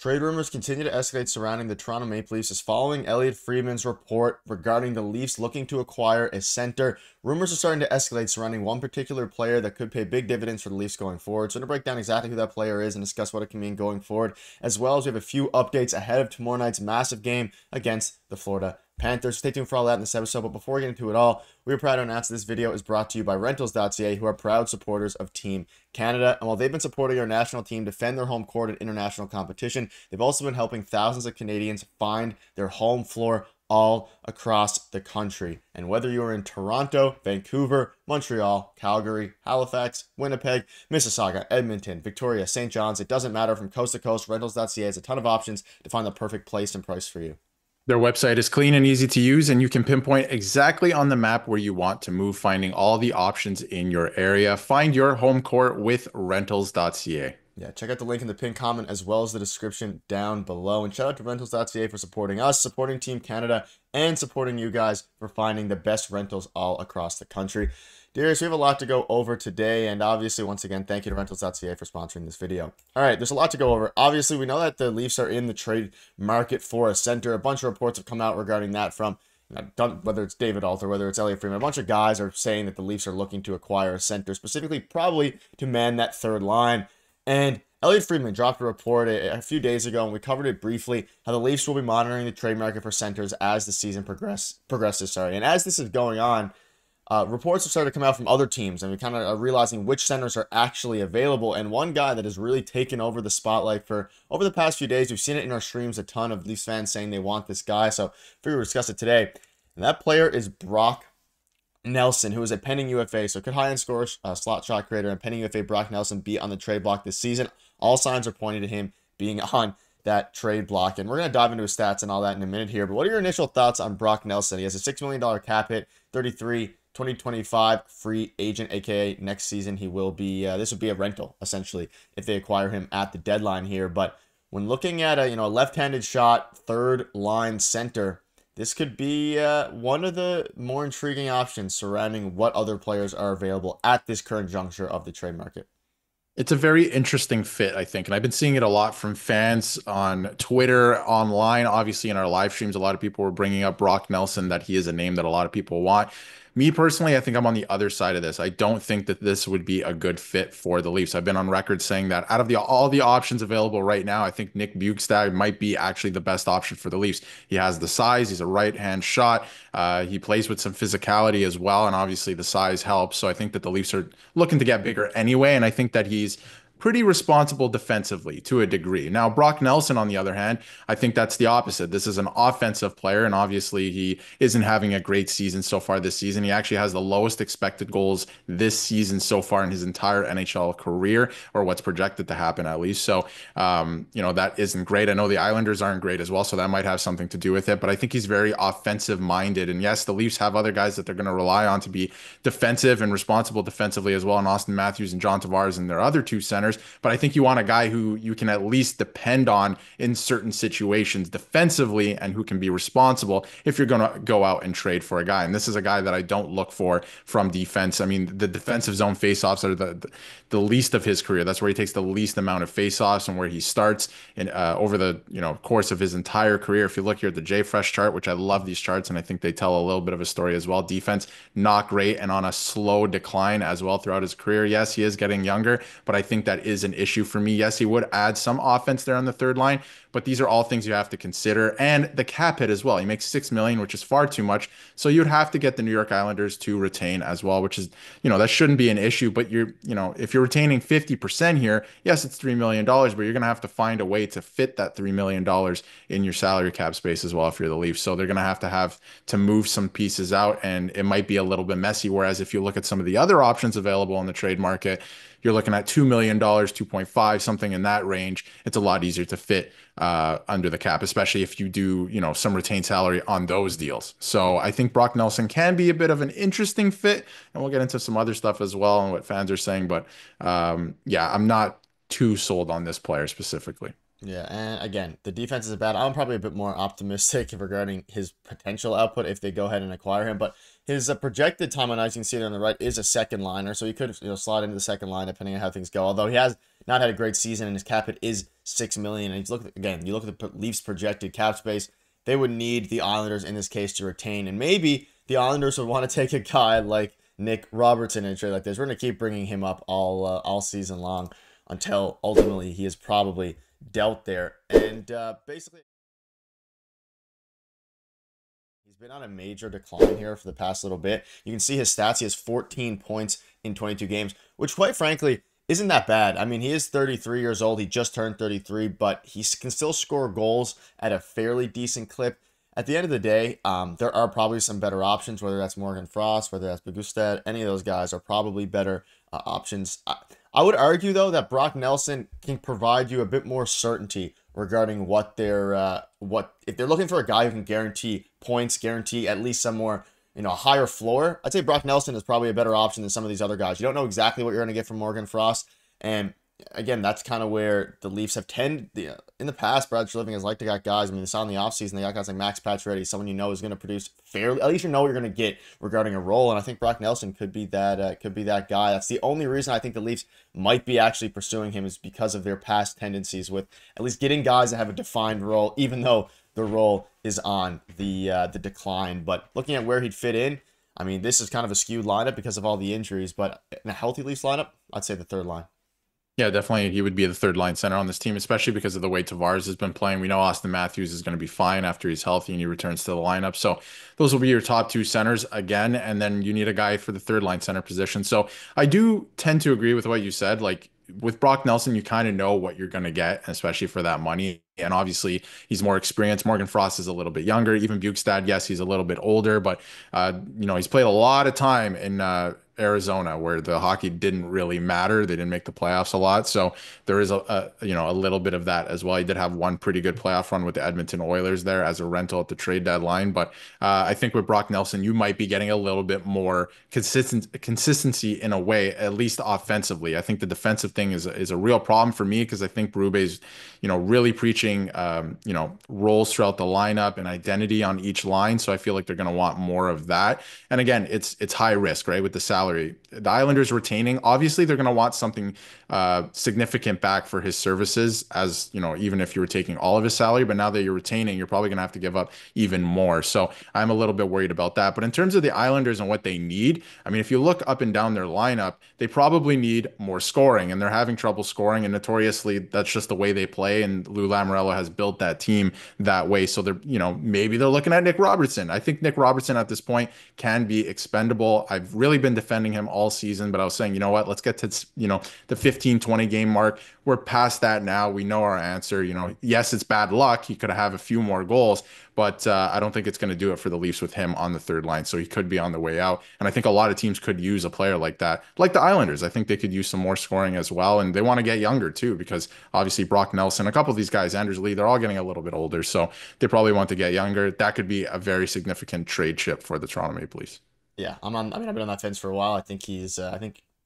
Trade rumors continue to escalate surrounding the Toronto Maple Leafs as following Elliot Friedman's report regarding the Leafs looking to acquire a center. Rumors are starting to escalate surrounding one particular player that could pay big dividends for the Leafs going forward. So, to break down exactly who that player is and discuss what it can mean going forward, as well as we have a few updates ahead of tomorrow night's massive game against the Florida Panthers. Stay tuned for all that in this episode, but before we get into it all, we are proud to announce this video is brought to you by Rentals.ca, who are proud supporters of Team Canada. And while they've been supporting our national team defend their home court at international competition, they've also been helping thousands of Canadians find their home floor all across the country. And whether you are in Toronto, Vancouver, Montreal, Calgary, Halifax, Winnipeg, Mississauga, Edmonton, Victoria, St. John's, it doesn't matter, from coast to coast, Rentals.ca has a ton of options to find the perfect place and price for you. Their website is clean and easy to use, and you can pinpoint exactly on the map where you want to move, finding all the options in your area. Find your home court with rentals.ca. Yeah, check out the link in the pinned comment as well as the description down below. And shout out to Rentals.ca for supporting us, supporting Team Canada, and supporting you guys for finding the best rentals all across the country. Darius, we have a lot to go over today, and obviously, once again, thank you to Rentals.ca for sponsoring this video. All right, there's a lot to go over. Obviously, we know that the Leafs are in the trade market for a center. A bunch of reports have come out regarding that from, whether it's David Alter, whether it's Elliot Friedman. A bunch of guys are saying that the Leafs are looking to acquire a center, specifically probably to man that third line. And Elliot Friedman dropped a report a few days ago, and we covered it briefly, how the Leafs will be monitoring the trade market for centers as the season progresses. And as this is going on, reports have started to come out from other teams, and we kind of are realizing which centers are actually available. And one guy that has really taken over the spotlight for over the past few days, we've seen it in our streams, a ton of Leafs fans saying they want this guy, so I figured we'd discuss it today. And that player is Brock Nelson, who is a pending UFA, so could high-end score slot shot creator and pending UFA Brock Nelson be on the trade block this season. All signs are pointing to him being on that trade block, and we're going to dive into his stats and all that in a minute here. But what are your initial thoughts on Brock Nelson? He has a $6 million cap hit, 33, 2025 free agent, aka next season he will be, this would be a rental essentially if they acquire him at the deadline here. But when looking at a left-handed shot third line center, this could be one of the more intriguing options surrounding what other players are available at this current juncture of the trade market. It's a very interesting fit, I think. And I've been seeing it a lot from fans on Twitter, online. Obviously, in our live streams, a lot of people were bringing up Brock Nelson, that he is a name that a lot of people want. Me personally, I think I'm on the other side of this. I don't think that this would be a good fit for the Leafs. I've been on record saying that out of all the options available right now, I think Nick Bjugstad might be actually the best option for the Leafs. He has the size. He's a right-hand shot. He plays with some physicality as well, and obviously the size helps. So I think that the Leafs are looking to get bigger anyway, and I think that he's pretty responsible defensively to a degree. Now, Brock Nelson, on the other hand, I think that's the opposite. This is an offensive player, and obviously he isn't having a great season so far this season. He actually has the lowest expected goals this season so far in his entire NHL career, or what's projected to happen at least. So, that isn't great. I know the Islanders aren't great as well, so that might have something to do with it, but I think he's very offensive minded. And yes, the Leafs have other guys that they're going to rely on to be defensive and responsible defensively as well, and Austin Matthews and John Tavares and their other two centers. But I think you want a guy who you can at least depend on in certain situations defensively, and who can be responsible if you're going to go out and trade for a guy. And this is a guy that I don't look for from defense. I mean, the defensive zone faceoffs are the least of his career. That's where he takes the least amount of faceoffs and where he starts in over the course of his entire career. If you look here at the JFresh chart, which I love these charts, and I think they tell a little bit of a story as well. Defense not great and on a slow decline as well throughout his career. Yes, he is getting younger, but I think that is an issue for me. Yes, he would add some offense there on the third line, but these are all things you have to consider. And the cap hit as well. He makes $6 million, which is far too much. So you'd have to get the New York Islanders to retain as well, which is, that shouldn't be an issue. But if you're retaining 50% here, yes, it's $3 million, but you're going to have to find a way to fit that $3 million in your salary cap space as well if you're the Leafs. So they're going to have to move some pieces out, and it might be a little bit messy. Whereas if you look at some of the other options available in the trade market, you're looking at $2 million, 2.5, something in that range. It's a lot easier to fit under the cap, especially if you do, some retained salary on those deals. So I think Brock Nelson can be a bit of an interesting fit, and we'll get into some other stuff as well and what fans are saying. But yeah, I'm not too sold on this player specifically. Yeah, and again, the defense is bad. I'm probably a bit more optimistic regarding his potential output if they go ahead and acquire him. But his projected time on ice, you can see it on the right, is a second liner, so he could slot into the second line depending on how things go. Although he has not had a great season, and his cap hit is 6 million. And you look at the Leafs' projected cap space, they would need the Islanders in this case to retain, and maybe the Islanders would want to take a guy like Nick Robertson in a trade like this. We're going to keep bringing him up all season long until ultimately he is probably dealt there. And basically, he's been on a major decline here for the past little bit. You can see his stats. He has 14 points in 22 games, which quite frankly isn't that bad. I mean, he is 33 years old. He just turned 33, but he can still score goals at a fairly decent clip. At the end of the day, there are probably some better options, whether that's Morgan Frost, whether that's Bogustad. Any of those guys are probably better options. I would argue, though, that Brock Nelson can provide you a bit more certainty regarding what if they're looking for a guy who can guarantee points, guarantee at least some more, a higher floor. I'd say Brock Nelson is probably a better option than some of these other guys. You don't know exactly what you're going to get from Morgan Frost, and again, that's kind of where the Leafs have tended. In the past, Brad Treliving has liked to got guys. I mean, they saw in the offseason, they got guys like Max Pacioretty, someone you know is going to produce fairly. At least you know what you're going to get regarding a role. And I think Brock Nelson could be that. Could be that guy. That's the only reason I think the Leafs might be actually pursuing him is because of their past tendencies with at least getting guys that have a defined role, even though the role is on the decline. But looking at where he'd fit in, I mean, this is kind of a skewed lineup because of all the injuries. But in a healthy Leafs lineup, I'd say the third line. Yeah, definitely. He would be the third line center on this team, especially because of the way Tavares has been playing. We know Austin Matthews is going to be fine after he's healthy and he returns to the lineup. So those will be your top two centers again. And then you need a guy for the third line center position. So I do tend to agree with what you said. Like with Brock Nelson, you kind of know what you're going to get, especially for that money. And obviously, he's more experienced. Morgan Frost is a little bit younger. Even Bukestad, yes, he's a little bit older, but he's played a lot of time in Arizona, where the hockey didn't really matter. They didn't make the playoffs a lot, so there is a little bit of that as well. He did have one pretty good playoff run with the Edmonton Oilers there as a rental at the trade deadline, but I think with Brock Nelson, you might be getting a little bit more consistency in a way, at least offensively. I think the defensive thing is a real problem for me because I think Berube's really preaching roles throughout the lineup and identity on each line. So I feel like they're going to want more of that. And again, it's high risk, right? With the salary, the Islanders retaining, obviously they're going to want something significant back for his services, as even if you were taking all of his salary. But now that you're retaining, you're probably going to have to give up even more. So I'm a little bit worried about that. But in terms of the Islanders and what they need, I mean, if you look up and down their lineup, they probably need more scoring, and they're having trouble scoring. And notoriously, that's just the way they play. And Lou Lamoriello has built that team that way. So they're, maybe they're looking at Nick Robertson. I think Nick Robertson at this point can be expendable. I've really been defending him all season, but I was saying, you know what, let's get to, the 15-20 game mark. We're past that now. We know our answer. Yes, it's bad luck. He could have a few more goals, but I don't think it's going to do it for the Leafs with him on the third line. So he could be on the way out. And I think a lot of teams could use a player like that, like the Islanders. I think they could use some more scoring as well. And they want to get younger too, because obviously Brock Nelson, a couple of these guys, Anders Lee, they're all getting a little bit older. So they probably want to get younger. That could be a very significant trade chip for the Toronto Maple Leafs. Yeah, I've been on that fence for a while. I think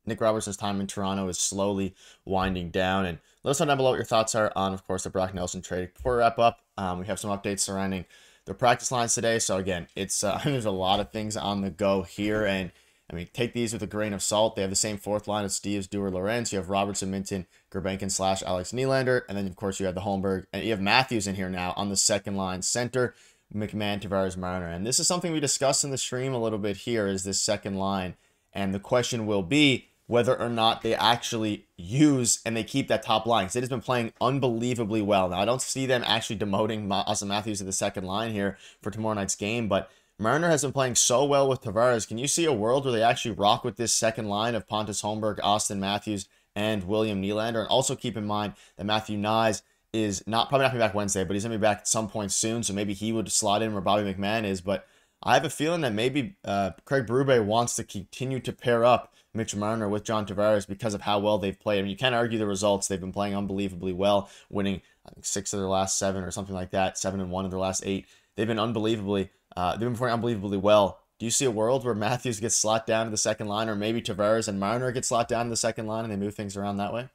Nick Robertson's time in Toronto is slowly winding down. And let us know down below what your thoughts are on, of course, the Brock Nelson trade. Before we wrap up, we have some updates surrounding the practice lines today. So again, it's there's a lot of things on the go here, and I mean, take these with a grain of salt. They have the same fourth line as Steves, Dewar, Lorenz. You have Robertson, Minton, Gerbenkin / Alex Nylander, and then of course you have the Holmberg, and you have Matthews in here now on the second line center. McMahon, Tavares, Marner. And this is something we discussed in the stream a little bit here, is this second line. And the question will be whether or not they actually use and they keep that top line, because it has been playing unbelievably well. Now, I don't see them actually demoting Austin Matthews to the second line here for tomorrow night's game, but Marner has been playing so well with Tavares. Can you see a world where they actually rock with this second line of Pontus Holmberg, Austin Matthews, and William Nylander? And also keep in mind that Matthew Nyes is probably not going to be back Wednesday, but he's going to be back at some point soon, so maybe he would slot in where Bobby McMahon is. But I have a feeling that maybe Craig Berube wants to continue to pair up Mitch Marner with John Tavares because of how well they've played. I mean, you can't argue the results. They've been playing unbelievably well, winning, I think, 6 of their last 7 or something like that, 7-1 of their last 8. They've been playing unbelievably well. Do you see a world where Matthews gets slot down to the second line, or maybe Tavares and Marner get slot down to the second line and they move things around that way?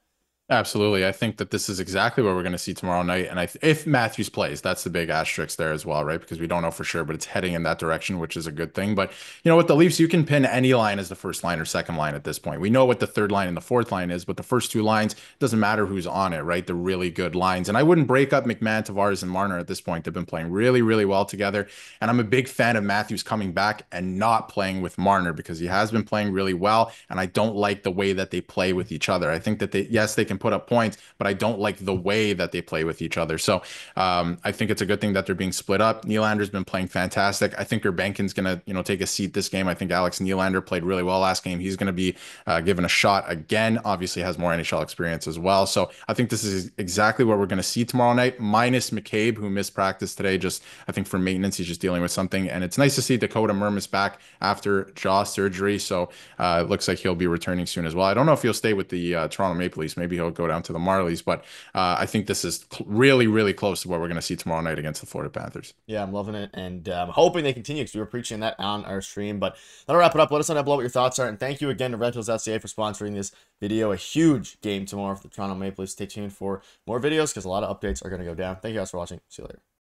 Absolutely. I think that this is exactly what we're going to see tomorrow night. And if Matthews plays, that's the big asterisk there as well, right? Because we don't know for sure, but it's heading in that direction, which is a good thing. But, with the Leafs, you can pin any line as the first line or second line at this point. We know what the third line and the fourth line is, but the first two lines, doesn't matter who's on it, right? They're really good lines. And I wouldn't break up McMahon, Tavares, and Marner at this point. They've been playing really, really well together. And I'm a big fan of Matthews coming back and not playing with Marner because he has been playing really well. And I don't like the way that they play with each other. I think that yes, they can put up points, but I don't like the way that they play with each other. So I think it's a good thing that they're being split up. Nylander's been playing fantastic. I think Urbankin's going to, take a seat this game. I think Alex Nylander played really well last game. He's going to be given a shot again. Obviously has more NHL experience as well. So I think this is exactly what we're going to see tomorrow night, minus McCabe, who missed practice today. Just, I think for maintenance, he's just dealing with something. And it's nice to see Dakota Mermis back after jaw surgery. So it looks like he'll be returning soon as well. I don't know if he'll stay with the Toronto Maple Leafs. Maybe he'll go down to the Marlies, but I think this is really, really close to what we're going to see tomorrow night against the Florida Panthers. Yeah, I'm loving it, and I'm hoping they continue because we were preaching that on our stream. But that'll wrap it up. Let us know down below what your thoughts are, and thank you again to Rentals.ca for sponsoring this video. A huge game tomorrow for the Toronto Maple Leafs. Stay tuned for more videos because a lot of updates are going to go down. Thank you guys for watching. See you later.